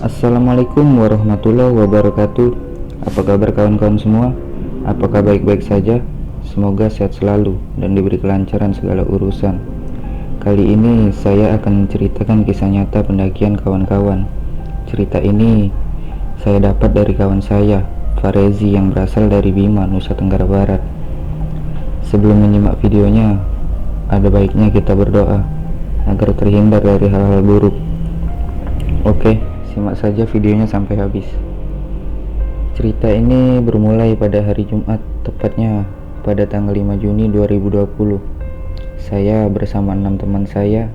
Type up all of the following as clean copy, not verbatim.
Assalamualaikum warahmatullahi wabarakatuh. Apa kabar kawan-kawan semua? Apakah baik-baik saja? Semoga sehat selalu dan diberi kelancaran segala urusan. Kali ini saya akan menceritakan kisah nyata pendakian kawan-kawan. Cerita ini saya dapat dari kawan saya, Farezi, yang berasal dari Bima, Nusa Tenggara Barat. Sebelum menyimak videonya, ada baiknya kita berdoa agar terhindar dari hal-hal buruk. Oke, simak saja videonya sampai habis. Cerita ini bermulai pada hari Jumat, tepatnya pada tanggal 5 Juni 2020. Saya bersama 6 teman saya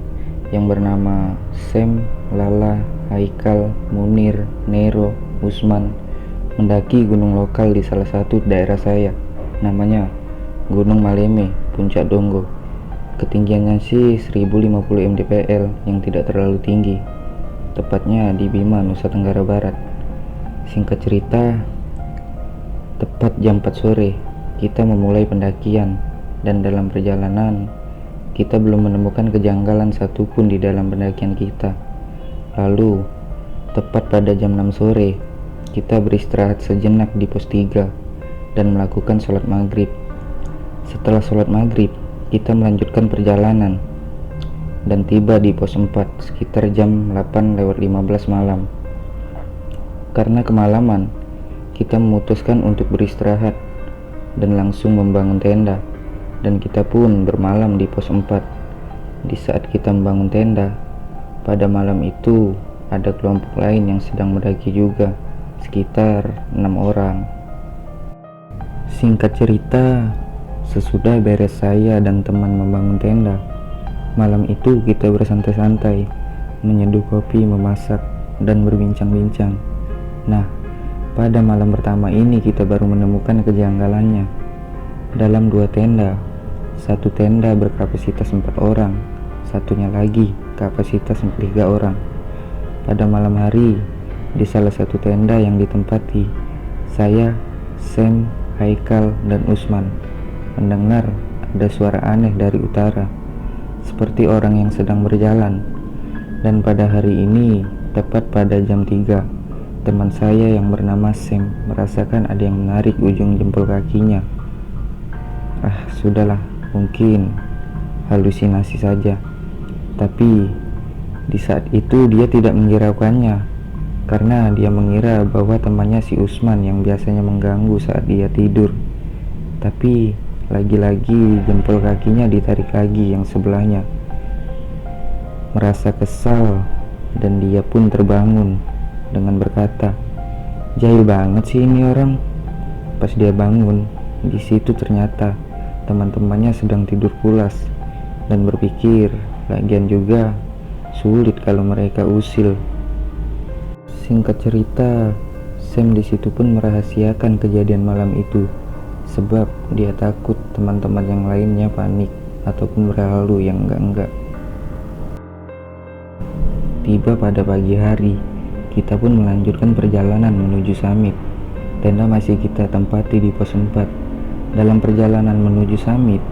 yang bernama Sam, Lala, Haikal, Munir, Nero, Usman mendaki gunung lokal di salah satu daerah saya, namanya Gunung Maleme, Puncak Donggo. Ketinggiannya sih 1050 mdpl yang tidak terlalu tinggi, tepatnya di Bima, Nusa Tenggara Barat. Singkat cerita, tepat jam 4 sore kita memulai pendakian, dan dalam perjalanan kita belum menemukan kejanggalan satupun di dalam pendakian kita. Lalu tepat pada jam 6 sore kita beristirahat sejenak di pos 3 dan melakukan sholat maghrib. Setelah sholat maghrib kita melanjutkan perjalanan dan tiba di pos 4 sekitar jam 8:15 malam. Karena kemalaman, kita memutuskan untuk beristirahat dan langsung membangun tenda, dan kita pun bermalam di pos 4. Di saat kita membangun tenda, pada malam itu ada kelompok lain yang sedang mendaki juga, sekitar 6 orang. Singkat cerita, sesudah beres saya dan teman membangun tenda, malam itu kita bersantai-santai, menyeduh kopi, memasak, dan berbincang-bincang. Nah, pada malam pertama ini kita baru menemukan kejanggalannya. Dalam 2 tenda, satu tenda berkapasitas 4 orang, satunya lagi kapasitas 3 orang. Pada malam hari, di salah satu tenda yang ditempati, saya, Sam, Haikal, dan Usman mendengar ada suara aneh dari utara, seperti orang yang sedang berjalan. Dan pada hari ini, tepat pada jam 3, teman saya yang bernama Sam merasakan ada yang menarik ujung jempol kakinya. Sudahlah, mungkin halusinasi saja. Tapi di saat itu dia tidak menghiraukannya, karena dia mengira bahwa temannya si Usman yang biasanya mengganggu saat dia tidur. Tapi lagi-lagi jempol kakinya ditarik lagi yang sebelahnya. Merasa kesal, dan dia pun terbangun dengan berkata, "Jahil banget sih ini orang." Pas dia bangun, di situ ternyata teman-temannya sedang tidur pulas, dan berpikir, lagian juga sulit kalau mereka usil. Singkat cerita, Sam di situ pun merahasiakan kejadian malam itu, sebab dia takut teman-teman yang lainnya panik ataupun berhalu yang enggak-enggak. Tiba pada pagi hari, kita pun melanjutkan perjalanan menuju summit. Tenda masih kita tempati di pos 4. Dalam perjalanan menuju summit,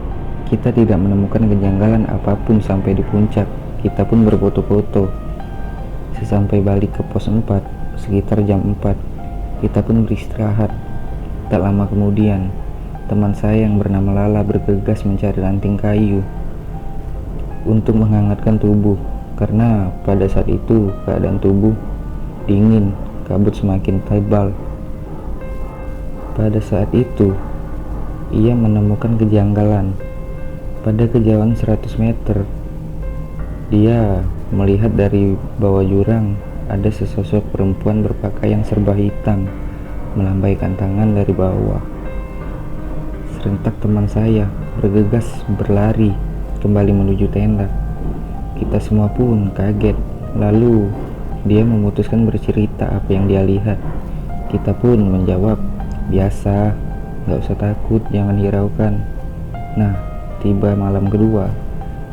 kita tidak menemukan kejanggalan apapun sampai di puncak. Kita pun berfoto-foto. Sesampai balik ke pos 4, sekitar jam 4, kita pun beristirahat. Tak lama kemudian, teman saya yang bernama Lala bergegas mencari ranting kayu untuk menghangatkan tubuh, karena pada saat itu keadaan tubuh dingin, kabut semakin tebal. Pada saat itu, ia menemukan kejanggalan. Pada kejauhan 100 meter, dia melihat dari bawah jurang ada sesosok perempuan berpakaian serba hitam melambaikan tangan dari bawah. Serentak teman saya bergegas berlari kembali menuju tenda. Kita semua pun kaget. Lalu dia memutuskan bercerita apa yang dia lihat. Kita pun menjawab, "Biasa, gak usah takut, jangan hiraukan." Nah, tiba malam kedua.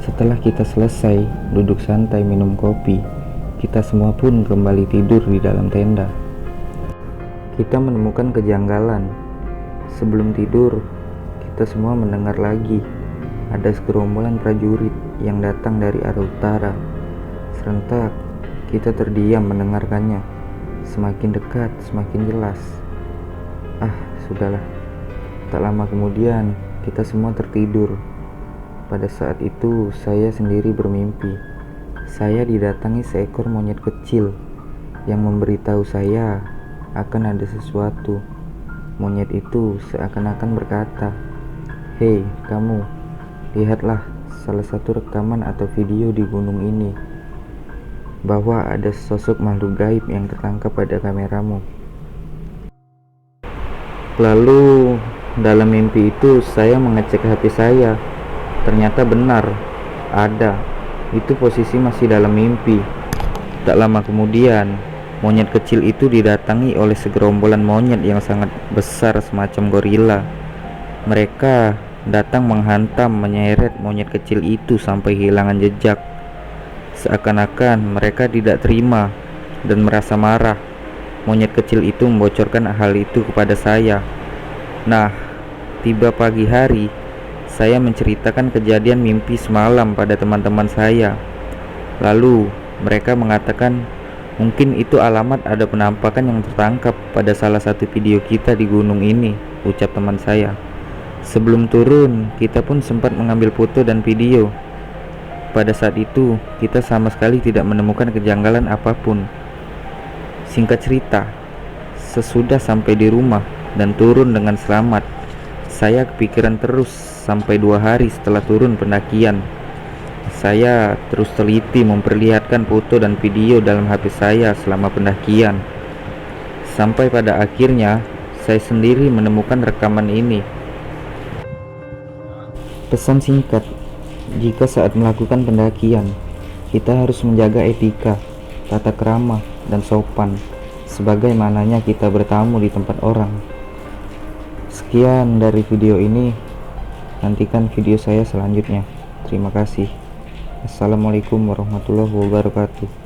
Setelah kita selesai duduk santai minum kopi, kita semua pun kembali tidur di dalam tenda. Kita menemukan kejanggalan. Sebelum tidur, kita semua mendengar lagi ada segerombolan prajurit yang datang dari arah utara. Serentak kita terdiam mendengarkannya. Semakin dekat, semakin jelas. Sudahlah. Tak lama kemudian, kita semua tertidur. Pada saat itu, saya sendiri bermimpi. Saya didatangi seekor monyet kecil yang memberitahu saya akan ada sesuatu. Monyet itu seakan-akan berkata, "Hei, kamu, lihatlah salah satu rekaman atau video di gunung ini, bahwa ada sosok makhluk gaib yang tertangkap pada kameramu." Lalu dalam mimpi itu saya mengecek HP saya. Ternyata benar, ada. Itu posisi masih dalam mimpi. Tak lama kemudian, monyet kecil itu didatangi oleh segerombolan monyet yang sangat besar semacam gorila. Mereka datang menghantam, menyeret monyet kecil itu sampai kehilangan jejak. Seakan-akan mereka tidak terima dan merasa marah. Monyet kecil itu membocorkan hal itu kepada saya. Nah, tiba pagi hari, saya menceritakan kejadian mimpi semalam pada teman-teman saya. Lalu, mereka mengatakan mungkin itu alamat ada penampakan yang tertangkap pada salah satu video kita di gunung ini, ucap teman saya. Sebelum turun, kita pun sempat mengambil foto dan video. Pada saat itu, kita sama sekali tidak menemukan kejanggalan apapun. Singkat cerita, sesudah sampai di rumah dan turun dengan selamat, saya kepikiran terus sampai 2 hari setelah turun pendakian. Saya terus teliti memperlihatkan foto dan video dalam HP saya selama pendakian. Sampai pada akhirnya, saya sendiri menemukan rekaman ini. Pesan singkat, jika saat melakukan pendakian, kita harus menjaga etika, tata krama, dan sopan, sebagaimananya kita bertamu di tempat orang. Sekian dari video ini, nantikan video saya selanjutnya. Terima kasih. Assalamualaikum warahmatullahi wabarakatuh.